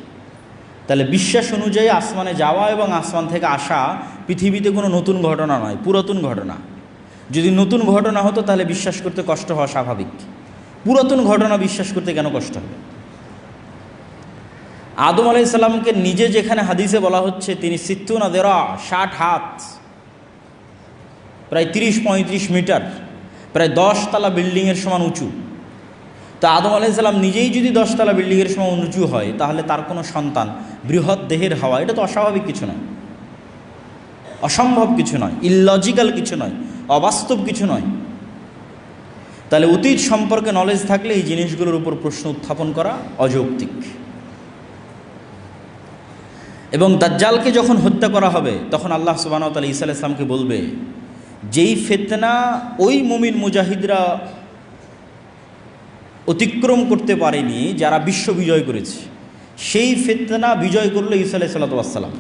[SPEAKER 1] তাহলে বিশ্বাস অনুযায়ী আসমানে যাওয়া এবং আসমান থেকে আসা পৃথিবীতে কোনো নতুন ঘটনা নয়, পুরাতন ঘটনা। যদি নতুন ঘটনা হতো তাহলে বিশ্বাস করতে কষ্ট হওয়া স্বাভাবিক, পুরাতন ঘটনা বিশ্বাস করতে কেন কষ্ট হবে? আদম আলাইহিস সালামকে নিজে যেখানে হাদিসে বলা হচ্ছে তিনি 60 দিরা, 60 হাত, প্রায় 30-35 মিটার, প্রায় 10 তলা বিল্ডিংয়ের সমান উঁচু। তো আদম আলাইহিস সালাম নিজেই যদি 10 তলা বিল্ডিংয়ের সমান উঁচু হয়, তাহলে তার কোনো সন্তান বৃহৎ দেহের হওয়া এটা তো অস্বাভাবিক কিছু নয়, অসম্ভব কিছু নয়, ইললজিক্যাল কিছু নয়, অবাস্তব কিছু নয়। তাহলে অতীত সম্পর্কে নলেজ থাকলে এই জিনিসগুলোর উপর প্রশ্ন উত্থাপন করা অযৌক্তিক। এবং দাজ্জালকে যখন হত্যা করা হবে তখন আল্লাহ সুবহানাহু ওয়া তাআলা ঈসা আলাইহিস সালামকে বলবে, যেই ফিতনা ওই মুমিন মুজাহিদরা অতিক্রম করতে পারেনি, যারা বিশ্ব বিজয় করেছে, সেই ফিতনা বিজয় করলো ঈসা আলাইহিস সালাম।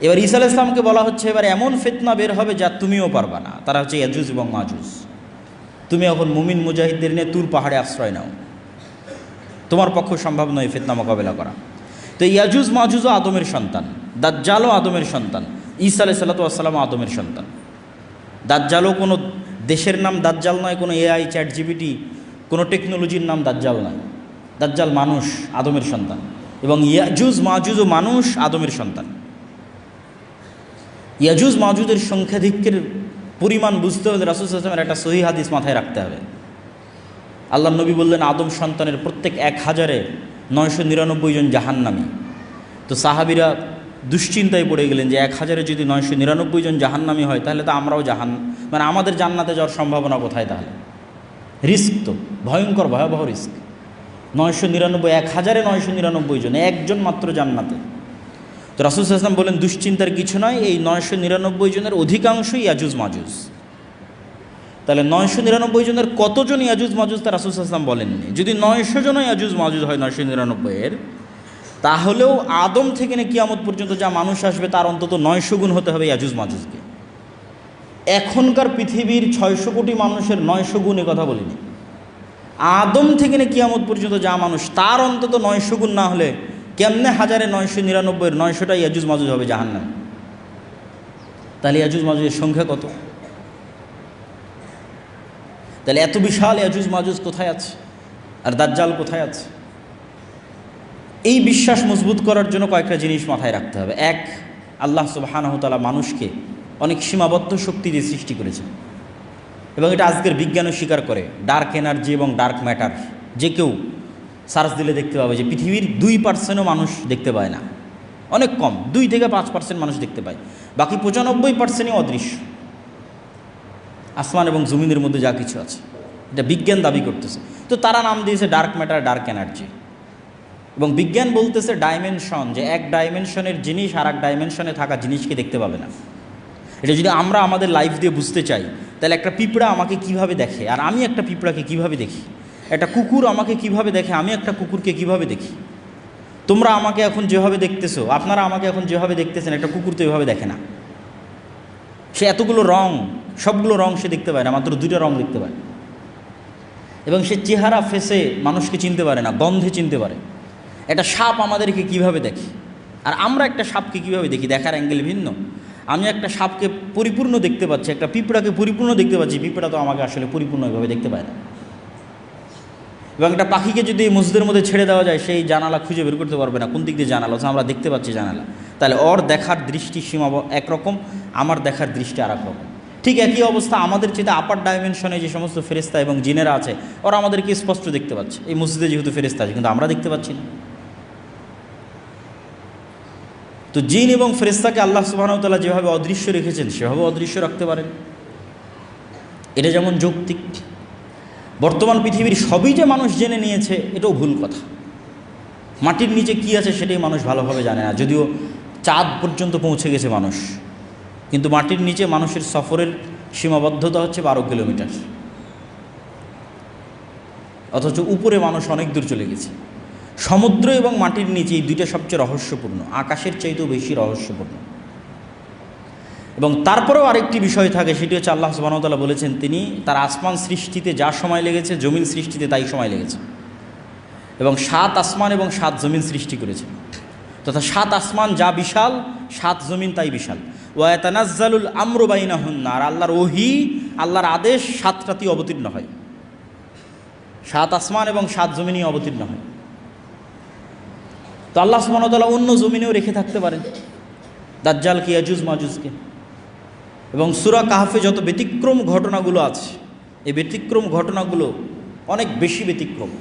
[SPEAKER 1] এবার ঈসা আলাইহিস সালামকে বলা হচ্ছে, এবার এমন ফিতনা বের হবে যা তুমিও পারবা না, তারা হচ্ছে ইয়াজুজ এবং মাজুজ। তুমি এখন মুমিন মুজাহিদদের নিয়ে তুর পাহাড়ে আশ্রয় নাও, তোমার পক্ষে সম্ভব নয় ফিতনা মোকাবেলা করা। তো ইয়াজুজ মাজুজও আদমের সন্তান, দাজ্জালও আদমের সন্তান, ঈসা আলাইহিস সালাতু ওয়াস সালাম আদমের সন্তান। দাজ্জালও কোনো দেশের নাম দাজ্জাল নয়, কোনো এআই চ্যাট জিপিটি কোনো টেকনোলজির নাম দাজ্জাল নয়। দাজ্জাল মানুষ, আদমের সন্তান, এবং ইয়াজুজ মাজুজও মানুষ, আদমের সন্তান। ইয়াজুজ মাজুজের সংখ্যাধিক্যের পরিমাণ বুঝতে হলে রাসূল সাল্লাল্লাহু আলাইহি ওয়াসাল্লামের একটা সহিহ হাদিস মাথায় রাখতে হবে। আল্লাহ নবী বললেন, আদম সন্তানের প্রত্যেক 1000-এ 999 জন জাহান্নামী। তো সাহাবীরা দুশ্চিন্তায় পড়ে গেলেন যে 1000-এ যদি 999 জন জাহান্নামী হয়, তাহলে তো আমরাও মানে আমাদের জান্নাতে যাওয়ার সম্ভাবনা কোথায়? তাহলে রিস্ক তো ভয়ঙ্কর, ভয়াবহ রিস্ক। 999, 1000-এ 999 জন, একজন মাত্র জান্নাতে। তো রাসূল সাল্লাল্লাহু আলাইহি ওয়াসাল্লাম বলেন, দুশ্চিন্তার কিছু নয়, এই 999 জনের অধিকাংশই ইয়াজুজ মাজুজ। তাহলে 999 জনের কতজন ইয়াজুজ মাজুজ তা রাসূল সাল্লাল্লাহু আলাইহি ওয়াসাল্লাম বলেননি। যদি 900 জন ইয়াজুজ মাজুজ হয় 999-এর, তাহলেও আদম থেকে নিয়ে কিয়ামত পর্যন্ত যা মানুষ আসবে তার অন্তত 900 গুণ হতে হবে ইয়াজুজ মাজুজকে। এখনকার পৃথিবীর 600 কোটি মানুষের 900 গুণ, কথা বলিনি। আদম থেকে নিয়ে কিয়ামত পর্যন্ত যা মানুষ, তার অন্তত 900 গুণ না হলে কেমনে 1000-এ 999-এর 900টা ইয়াজুজ মাজুজ হবে জাহান্নামে? তাহলে ইয়াজুজ মাজুজের সংখ্যা কত? তাহলে এত বিশাল ইয়াজুজ মাজুজ কোথায় আছে, আর দাজ্জাল কোথায় আছে? এই বিশ্বাস মজবুত করার জন্য কয়েকটা জিনিস মাথায় রাখতে হবে। এক, আল্লাহ সুবহানাহু ওয়া তাআলা মানুষকে অনেক সীমাবদ্ধ শক্তি দিয়ে সৃষ্টি করেছেন, এবং এটা আজকের বিজ্ঞানও স্বীকার করে। ডার্ক এনার্জি এবং ডার্ক ম্যাটার, যে কেউ সার্চ দিলে দেখতে পাবে যে পৃথিবীর 2%ও মানুষ দেখতে পায় না, অনেক কম, 2-5% মানুষ দেখতে পায়, বাকি 95%ই অদৃশ্য। আসমান এবং জমিনের মধ্যে যা কিছু আছে, এটা বিজ্ঞান দাবি করতেছে। তো তারা নাম দিয়েছে ডার্ক ম্যাটার, ডার্ক এনার্জি। এবং বিজ্ঞান বলতেছে ডাইমেনশন, যে এক ডাইমেনশনের জিনিস আর এক ডাইমেনশনে থাকা জিনিসকে দেখতে পাবে না। এটা যদি আমরা আমাদের লাইফ দিয়ে বুঝতে চাই, তাহলে একটা পিঁপড়া আমাকে কিভাবে দেখে আর আমি একটা পিঁপড়াকে কিভাবে দেখি, একটা কুকুর আমাকে কিভাবে দেখে আমি একটা কুকুরকে কিভাবে দেখি, তোমরা আমাকে এখন যেভাবে দেখতেছো, আপনারা আমাকে এখন যেভাবে দেখতেছেন, একটা কুকুর তো এভাবে দেখে না। সে এতগুলো রং, সবগুলো রং সে দেখতে পায় না, মাত্র 2টা রং দেখতে পায়। এবং সে চেহারা ফেসে মানুষকে চিনতে পারে না, গন্ধে চিনতে পারে। একটা সাপ আমাদেরকে কিভাবে দেখে, আর আমরা একটা সাপকে কিভাবে দেখি, দেখার অ্যাঙ্গেল ভিন্ন। আমি একটা সাপকে পরিপূর্ণ দেখতে পাচ্ছি, একটা পিঁপড়াকে পরিপূর্ণ দেখতে পাচ্ছি, পিঁপড়া তো আমাকে আসলে পরিপূর্ণভাবে দেখতে পায় না। এবং একটা পাখিকে যদি মসজিদের মধ্যে ছেড়ে দেওয়া যায়, সেই জানালা খুঁজে বের করতে পারবে না কোন দিক দিয়ে জানালা, আমরা দেখতে পাচ্ছি জানালা। তাহলে ওর দেখার দৃষ্টি সীমা একরকম, আমার দেখার দৃষ্টি আর এক রকম। ঠিক একই অবস্থা আমাদের চেয়ে আপার ডাইমেনশনে যে সমস্ত ফেরেশতা এবং জিনেরা আছে, ওরা আমাদেরকে স্পষ্ট দেখতে পাচ্ছে। এই মসজিদে যেহেতু ফেরেশতা আছে, কিন্তু আমরা দেখতে পাচ্ছি না। তো জিন এবং ফেরেশতাকে আল্লাহ সুবহানাহু ওয়া তাআলা যেভাবে অদৃশ্য রেখেছেন, সেভাবে অদৃশ্য রাখতে পারেন। এটা যেমন যৌক্তিক। বর্তমান পৃথিবীর সবই যে মানুষ জেনে নিয়েছে, এটাও ভুল কথা। মাটির নিচে কি আছে সেটাই মানুষ ভালোভাবে জানে না, যদিও চাঁদ পর্যন্ত পৌঁছে গেছে মানুষ, কিন্তু মাটির নিচে মানুষের সফরের সীমাবদ্ধতা হচ্ছে 12 কিলোমিটার, অথচ উপরে মানুষ অনেক দূর চলে গেছে। সমুদ্র এবং মাটির নিচে এই দুইটা সবচেয়ে রহস্যপূর্ণ, আকাশের চাইতেও বেশি রহস্যপূর্ণ। এবং তারপরেও আরেকটি বিষয় থাকে, সেটি হচ্ছে আল্লাহ সুবহানাহু ওয়া তাআলা বলেছেন তিনি তার আসমান সৃষ্টিতে যা সময় লেগেছে, জমিন সৃষ্টিতে তাই সময় লেগেছে। এবং 7 আসমান এবং 7 জমিন সৃষ্টি করেছেন, তথা 7 আসমান যা বিশাল, 7 জমিন তাই বিশাল। ওয়া ইয়াতানাজ্জালুল আমরু বাইনাহুন্না, আর আল্লাহর ওহী, আল্লাহর আদেশ 7টাতেই অবতীর্ণ হয়, 7 আসমান এবং 7 জমিনই অবতীর্ণ হয়। তো আল্লাহ সুবহানাহু ওয়া তাআলা অন্য জমিনেও রেখে থাকতে পারেন দাজ্জালকে, ইয়াজুজ মাজুজকে। এবং সূরা কাহফে যত ব্যতিক্রম ঘটনাগুলো আছে, এই ব্যতিক্রম ঘটনাগুলো অনেক বেশি ব্যতিক্রম,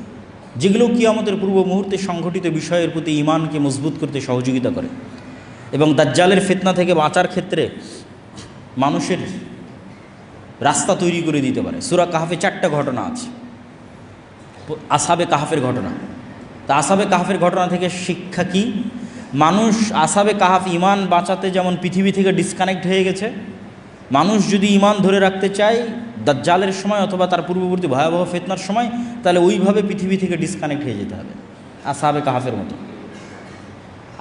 [SPEAKER 1] যেগুলো কিয়ামতের পূর্ব মুহূর্তে সংঘটিত বিষয়ের প্রতি ঈমানকে মজবুত করতে সহযোগিতা করে এবং দাজ্জালের ফিতনা থেকে বাঁচার ক্ষেত্রে মানুষের রাস্তা তৈরি করে দিতে পারে। সূরা কাহফে 4টা ঘটনা আছে, আসহাবে কাহফের ঘটনা। তা আসহাবে কাহফের ঘটনা থেকে শিক্ষা কি? মানুষ আসহাবে কাহফ ঈমান বাঁচাতে যেমন পৃথিবী থেকে ডিসকানেক্ট হয়ে গেছে, মানুষ যদি ঈমান ধরে রাখতে চায় দাজ্জালের সময় অথবা তার পূর্ববর্তী ভয়াবহ ফিতনার সময়, তাহলে ওইভাবে পৃথিবী থেকে ডিসকানেক্ট হয়ে যেতে হবে আসহাবে কাহফের মতো।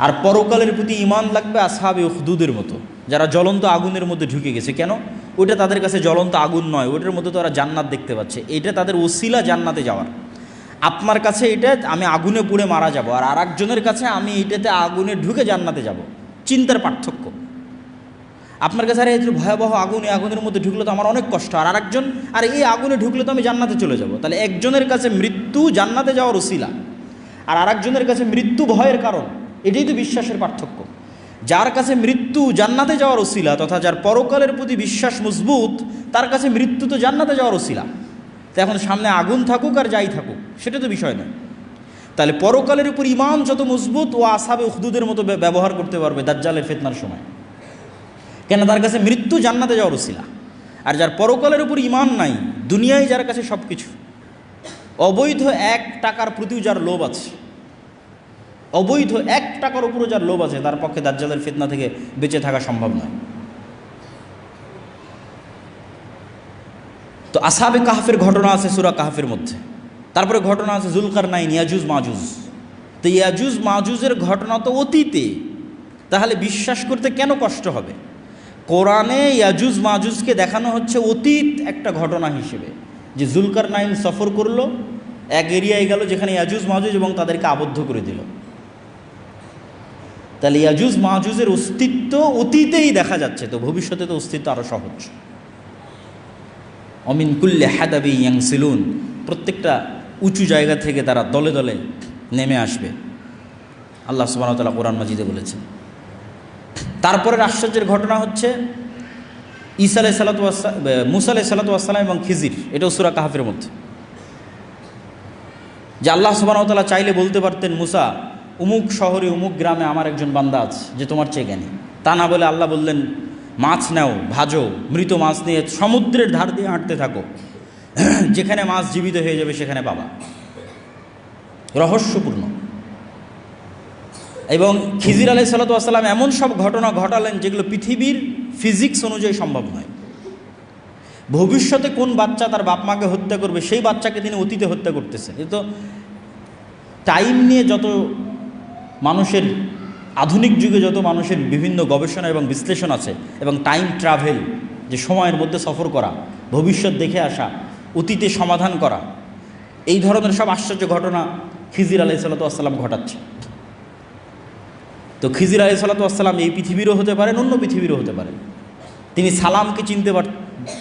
[SPEAKER 1] আর পরকালের প্রতি ঈমান লাগবে আসহাবে উখদুদের মতো, যারা জ্বলন্ত আগুনের মধ্যে ঢুকে গেছে। কেন? ওইটা তাদের কাছে জ্বলন্ত আগুন নয়, ওইটার মধ্যে তো ওরা জান্নাত দেখতে পাচ্ছে, এটা তাদের ওসিলা জান্নাতে যাওয়ার। আপনার কাছে এটা আমি আগুনে পুড়ে মারা যাব, আর আরেকজনের কাছে আমি এইটাতে আগুনে ঢুকে জান্নাতে যাব, চিন্তার পার্থক্য। আপনার কাছে আরে এই ভয়াবহ আগুন, এই আগুনের মধ্যে ঢুকলে তো আমার অনেক কষ্ট, আর আরেকজন আর এই আগুনে ঢুকলে তো আমি জান্নাতে চলে যাব। তাহলে একজনের কাছে মৃত্যু জান্নাতে যাওয়ার উসিলা, আর আরেকজনের কাছে মৃত্যু ভয়ের কারণ। এটাই তো বিশ্বাসের পার্থক্য। যার কাছে মৃত্যু জান্নাতে যাওয়ার উসিলা, তথা যার পরকালের প্রতি বিশ্বাস মজবুত, তার কাছে মৃত্যু তো জান্নাতে যাওয়ার উসিলা। তো এখন সামনে আগুন থাকুক আর যাই থাকুক, সেটা তো বিষয় নয়। তাহলে পরকালের উপর ঈমান যত মজবুত, ও আসহাবে উখদুদের মতো ব্যবহার করতে পারবে দাজ্জালের ফিতনার সময়, কেন তার কাছে মৃত্যু জান্নাতে যাওয়ার উসিলা। আর যার পরকালের উপর ঈমান নাই, দুনিয়ায় যার কাছে সব কিছু, অবৈধ 1 টাকার প্রতিও যার লোভ আছে, অবৈধ 1 টাকার উপরও যার লোভ আছে, তার পক্ষে দাজ্জালের ফিতনা থেকে বেঁচে থাকা সম্ভব নয়। তো আসহাবে কাহফের ঘটনা আছে সূরা কাহফের মধ্যে। তারপরে ঘটনা আছে যুলকারনাইন, ইয়াজুজ মাজুজ। তো ইয়াজুজ মাজুজের ঘটনা তো অতীতে, তাহলে বিশ্বাস করতে কেন কষ্ট হবে? কোরআনে ইয়াজুজ মাজুজকে দেখানো হচ্ছে অতীত একটা ঘটনা হিসেবে, যে যুলকারনাইন সফর করলো, এক এরিয়ায় গেল যেখানে ইয়াজুজ মাজুজ, এবং তাদেরকে আবদ্ধ করে দিল। তাহলে ইয়াজুজ মাজুজের অস্তিত্ব অতীতেই দেখা যাচ্ছে, তো ভবিষ্যতে তো অস্তিত্ব আরও সহজ। অমিন কুল্লে হাদাবি ইয়াংসিলুন, প্রত্যেকটা উঁচু জায়গা থেকে তারা দলে দলে নেমে আসবে, আল্লাহ সুবহানাহু ওয়া তাআলা কোরআন মাজিদে বলেছেন। তারপরের আশ্চর্যের ঘটনা হচ্ছে মুসা আলাইহিস সালাতু ওয়াস সালাম এবং খিজির, এটাও সূরা কাহফের মধ্যে। যে আল্লাহ সুবহানাহু ওয়া তাআলা চাইলে বলতে পারতেন, মুসা অমুক শহরে অমুক গ্রামে আমার একজন বান্দা আছে যে তোমার চেয়ে জ্ঞানী। তা না বলে আল্লাহ বললেন, মাছ নাও, ভাজো, মৃত মাছ নিয়ে সমুদ্রের ধার দিয়ে হাঁটতে থাকো, যেখানে মাছ জীবিত হয়ে যাবে সেখানে পাবা। রহস্যপূর্ণ। এবং খিজির আলাইহিস সালাতু ওয়াস সালাম এমন সব ঘটনা ঘটালেন যেগুলো পৃথিবীর ফিজিক্স অনুযায়ী সম্ভব নয়। ভবিষ্যতে কোন বাচ্চা তার বাপ মাকে হত্যা করবে, সেই বাচ্চাকে তিনি অতীতে হত্যা করতেছেন। এ তো টাইম নিয়ে যত মানুষের, আধুনিক যুগে যত মানুষের বিভিন্ন গবেষণা এবং বিশ্লেষণ আছে, এবং টাইম ট্রাভেল, যে সময়ের মধ্যে সফর করা, ভবিষ্যৎ দেখে আসা, অতীতে সমাধান করা, এই ধরনের সব আশ্চর্য ঘটনা খিজির আলাইহিস সালাতু ওয়াস সালাম ঘটাচ্ছে। তো খিজির আলাইহিস সালাতু ওয়াস সালাম এই পৃথিবীরও হতে পারেন, অন্য পৃথিবীরও হতে পারেন। তিনি সালামকে চিনতে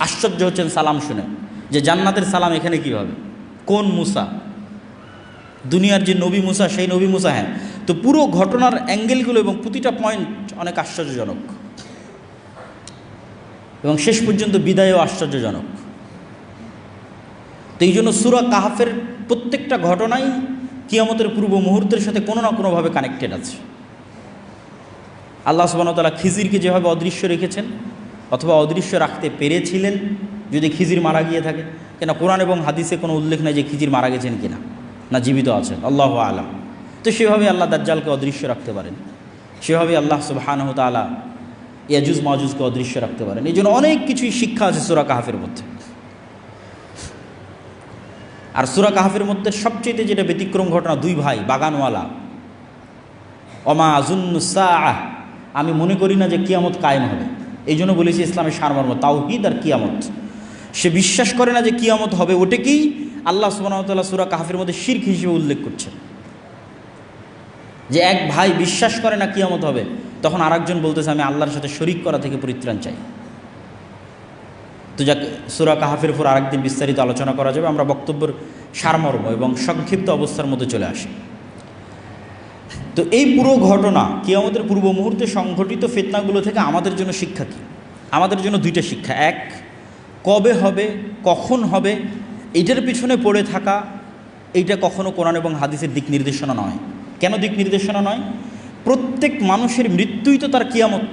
[SPEAKER 1] আশ্চর্য হচ্ছেন সালাম শুনে, যে জান্নাতের সালাম এখানে কীভাবে, কোন মুসা, দুনিয়ার যে নবী মুসা সেই নবী মুসা? হ্যাঁ। তো পুরো ঘটনার অ্যাঙ্গেলগুলো এবং প্রতিটা পয়েন্ট অনেক আশ্চর্যজনক, এবং শেষ পর্যন্ত বিদায়ও আশ্চর্যজনক। তো এই জন্য সূরা কাহফের প্রত্যেকটা ঘটনাই কিয়ামতের পূর্ব মুহূর্তের সাথে কোনো না কোনোভাবে কানেক্টেড আছে। আল্লাহ সুবহানাহু ওয়া তাআলা খিজিরকে যেভাবে অদৃশ্য রেখেছেন, অথবা অদৃশ্য রাখতে পেরেছিলেন যদি খিজির মারা গিয়ে থাকে, কেন কোরআন এবং হাদিসে কোনো উল্লেখ নেই যে খিজির মারা গেছেন কিনা, না জীবিত আছেন, আল্লাহু আ'লাম। তো সেভাবে আল্লাহ দাজ্জালকে অদৃশ্য রাখতে পারেন, সেভাবে আল্লাহ সুবহানাহু ওয়া তাআলা ইয়াজুজ মাজুজকে অদৃশ্য রাখতে পারেন। এই জন্য অনেক কিছুই শিক্ষা আছে সূরা কাহফের মধ্যে। আর সূরা কাহফের মধ্যে সবচেয়ে যেটা ব্যতিক্রম ঘটনা, 2 ভাই বাগানওয়ালা, ওমা আযুন্নুস সাআহ, আমি মনে করি না যে কিয়ামত কায়েম হবে। এই জন্য বলেছি ইসলামের সারমর্ম তাওহীদ আর কিয়ামত। সে বিশ্বাস করে না যে কিয়ামত হবে, ওটাকেই আল্লাহ সুবহানাহু ওয়া তাআলা সূরা কাহফের মধ্যে শিরক হিসেবে উল্লেখ করছেন। যে এক ভাই বিশ্বাস করে না কিয়ামত হবে, তখন আরেকজন বলতেছে আমি আল্লাহর সাথে শরীক করা থেকে পরিত্রাণ চাই। তো যাক, সূরা কাহফের উপর আরেকদিন বিস্তারিত আলোচনা করা যাবে। আমরা বক্তব্যের সারমর্ম এবং সংক্ষিপ্ত অবস্থার মধ্যে চলে আসি। তো এই পুরো ঘটনা কিয়ামতের পূর্ব মুহূর্তে সংঘটিত ফিতনাগুলো থেকে আমাদের জন্য শিক্ষা কী? আমাদের জন্য 2টা শিক্ষা। এক, কবে হবে, কখন হবে, এইটার পিছনে পড়ে থাকা, এইটা কখনো কোরআন এবং হাদিসের দিক নির্দেশনা নয়। কেন দিক নির্দেশনা নয়? প্রত্যেক মানুষের মৃত্যুই তো তার কিয়ামত।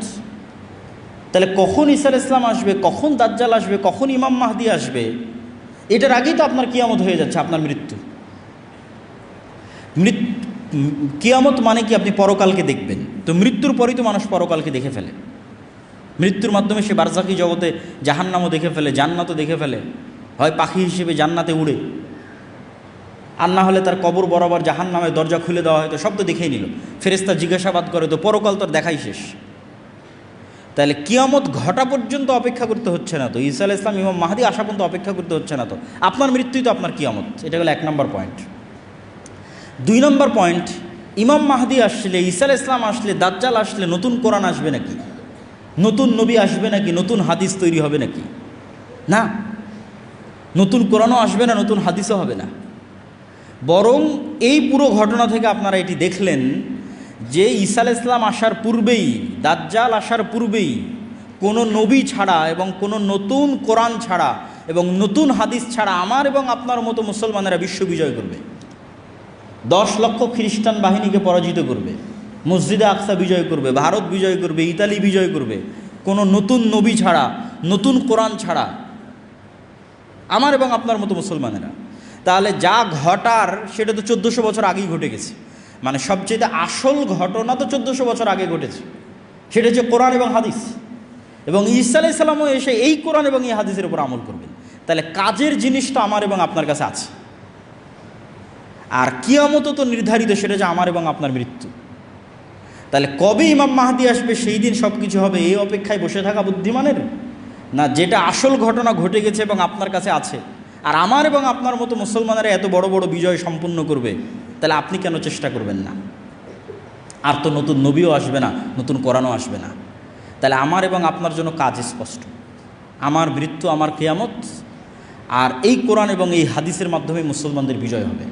[SPEAKER 1] তাহলে কখন ঈসা আলাইহিস সালাম আসবে, কখন দাজ্জাল আসবে, কখন ইমাম মাহদি আসবে, এটার আগেই তো আপনার কিয়ামত হয়ে যাচ্ছে, আপনার মৃত্যু। কিয়ামত মানে কি? আপনি পরকালকে দেখবেন। তো মৃত্যুর পরেই তো মানুষ পরকালকে দেখে ফেলে। মৃত্যুর মাধ্যমে সে বারজাকি জগতে জাহান্নামও দেখে ফেলে, জান্নাতও দেখে ফেলে। হয় পাখি হিসেবে জান্নাতে উড়ে, আর না হলে তার কবর বরাবর জাহান্নামের দরজা খুলে দেওয়া হয়তো, সব তো দেখেই নিল। ফেরেশতা জিজ্ঞাসাবাদ করে, তো পরকাল তোর দেখাই শেষ। তাহলে কিয়ামত ঘটা পর্যন্ত অপেক্ষা করতে হচ্ছে না তো, ঈসা আলাইহিস সালাম ইমাম মাহদি আসা পর্যন্ত অপেক্ষা করতে হচ্ছে না তো, আপনার মৃত্যুই তো আপনার কিয়ামত। এটা হলো 1 নম্বর পয়েন্ট। 2 নম্বর পয়েন্ট, ইমাম মাহদি আসলে, ঈসা আলাইহিস সালাম আসলে, দাজ্জাল আসলে নতুন কোরআন আসবে নাকি? নতুন নবী আসবে নাকি, নতুন হাদিস তৈরি হবে নাকি? না, নতুন কোরআনও আসবে না, নতুন হাদিসও হবে না। বরং এই পুরো ঘটনা থেকে আপনারা এটি দেখলেন যে ঈসা আলাইহিস সালাম আসার পূর্বেই, দাজ্জাল আসার পূর্বেই কোনো নবী ছাড়া এবং কোনো নতুন কোরআন ছাড়া এবং নতুন হাদিস ছাড়া আমার এবং আপনার মতো মুসলমানেরা বিশ্ব বিজয় করবে, 10 লক্ষ খ্রিস্টান বাহিনীকে পরাজিত করবে, মসজিদে আকসা বিজয় করবে, ভারত বিজয় করবে, ইতালি বিজয় করবে, কোনো নতুন নবী ছাড়া, নতুন কোরআন ছাড়া, আমার এবং আপনার মতো মুসলমানেরা। তাহলে যা ঘটার সেটা তো 1400 বছর আগেই ঘটে গেছে। মানে সবচেয়ে আসল ঘটনা তো 1400 বছর আগে ঘটেছে, সেটা হচ্ছে কোরআন এবং হাদিস। এবং ঈসা আলাইহিস সালামও এসে এই কোরআন এবং এই হাদিসের উপর আমল করবেন। তাহলে কাজের জিনিসটা আমার এবং আপনার কাছে আছে। আর কিয়ামত তো নির্ধারিত, সেটা যে আমার এবং আপনার মৃত্যু। তাহলে কবে ইমাম মাহদি আসবে, সেই দিন সব কিছু হবে, এই অপেক্ষায় বসে থাকা বুদ্ধিমানের? না, যেটা আসল ঘটনা ঘটে গেছে এবং আপনার কাছে আছে, আর আমার এবং আপনার মতো মুসলমানেরা এত বড় বড় বিজয় সম্পূর্ণ করবে, তাহলে আপনি কেন চেষ্টা করবেন না? আর তো নতুন নবীও আসবে না, নতুন কোরআনও আসবে না। তাহলে আমার এবং আপনার জন্য কাজ স্পষ্ট, আমার মৃত্যু, আমার কিয়ামত, আর এই কোরআন এবং এই হাদিসের মাধ্যমে মুসলমানদের বিজয় হবে।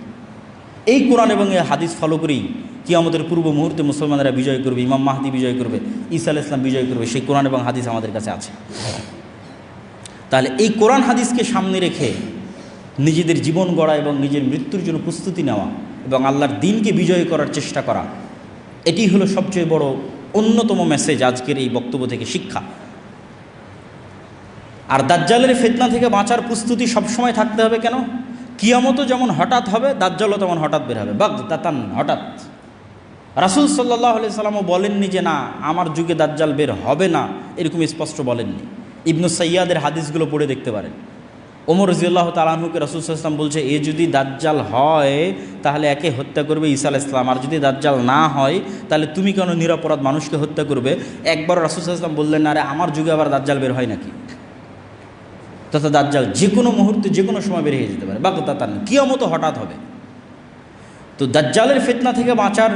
[SPEAKER 1] এই কোরআন এবং এই হাদিস ফলো করেই কিয়ামতের পূর্ব মুহূর্তে মুসলমানেরা বিজয় করবে, ইমাম মাহদি বিজয় করবে, ঈসা আলাইহিস সালাম বিজয় করবে। সেই কোরআন এবং হাদিস আমাদের কাছে আছে। তাহলে এই কোরআন হাদিসকে সামনে রেখে নিজেদের জীবন গড়া এবং নিজের মৃত্যুর জন্য প্রস্তুতি নেওয়া এবং আল্লাহর দ্বীনকে বিজয় করার চেষ্টা করা, এটি হলো সবচেয়ে বড় অন্যতম মেসেজ আজকের এই বক্তব্য থেকে, শিক্ষা। আর দাজ্জালের ফিতনা থেকে বাঁচার প্রস্তুতি সবসময় থাকতে হবে। কেন? কিয়ামতও যেমন হঠাৎ হবে, দাজ্জালও তেমন হঠাৎ বের হবে, বাগদাতান, হঠাৎ। রাসূল সাল্লাল্লাহু আলাইহি সাল্লামও বলেননি যে না, আমার যুগে দাজ্জাল বের হবে না, এরকম স্পষ্ট বলেননি। ইবনু সাইয়াদের হাদিসগুলো পড়ে দেখতে পারেন। ওমর রাদিয়াল্লাহু তাআলা আনহুকে রাসূল সাল্লাল্লাহু আলাইহি ওয়াসাল্লাম বলছে, এ যদি দাজ্জাল হয় তাহলে একে হত্যা করবে ঈসা আলাইহিস সালাম, আর যদি দাজ্জাল না হয় তাহলে তুমি কেন নিরপরাধ মানুষকে হত্যা করবে? একবার রাসূল সাল্লাল্লাহু আলাইহি ওয়াসাল্লাম বললেন, আরে আমার যুগে আবার দাজ্জাল বের হয় নাকি? তথা দাজ্জাল যে কোনো মুহূর্তে যে কোনো সময় বের হয়ে যেতে পারে, বাগদাতান, কিয়ামত হঠাৎ হবে। তো দাজ্জালের ফিতনা থেকে বাঁচার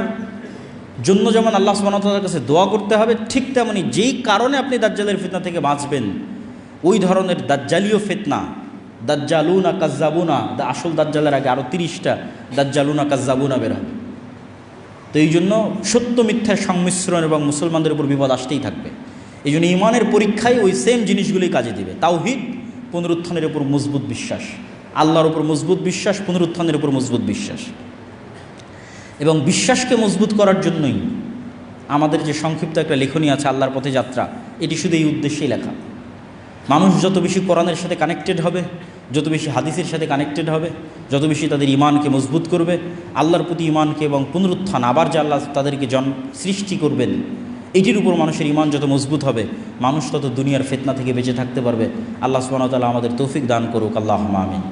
[SPEAKER 1] জন্য যেমন আল্লাহ সুবহানাহু ওয়া তাআলার কাছে দোয়া করতে হবে, ঠিক তেমনি যেই কারণে আপনি দাজ্জালের ফিতনা থেকে বাঁচবেন, ওই ধরনের দাজ্জালীয় ফিতনা, দাজ্জালুনা কাজ্জাবুনা, আসল দাজ্জালের আগে আরও 30টা দাজ্জালুনা কাজ্জাবুনা বের হবে। তো এই জন্য সত্য মিথ্যার সংমিশ্রণ এবং মুসলমানদের উপর বিপদ আসতেই থাকবে। এই জন্য ইমানের পরীক্ষায় ওই সেম জিনিসগুলোই কাজে দিবে। তাওহীদ, পুনরুত্থানের উপর মজবুত বিশ্বাস, আল্লাহর উপর মজবুত বিশ্বাস, পুনরুত্থানের উপর মজবুত বিশ্বাস। এবং বিশ্বাসকে মজবুত করার জন্যই আমাদের যে সংক্ষিপ্ত একটা লেখনী আছে আল্লাহর পথে যাত্রা, এটি শুধু এই উদ্দেশ্যেই লেখা। মানুষ যত বেশি কোরআনের সাথে কানেক্টেড হবে, যত বেশি হাদিসের সাথে কানেক্টেড হবে, যত বেশি তাদের ইমানকে মজবুত করবে, আল্লাহর প্রতি ইমানকে এবং পুনরুত্থান, আবার যে আল্লাহ তাদেরকে সৃষ্টি করবেন, এটির উপর মানুষের ইমান যত মজবুত হবে, মানুষ তত দুনিয়ার ফিতনা থেকে বেঁচে থাকতে পারবে। আল্লাহ সুবহানাহু ওয়া তাআলা আমাদের তৌফিক দান করুক। আল্লাহুম্মা আমিন।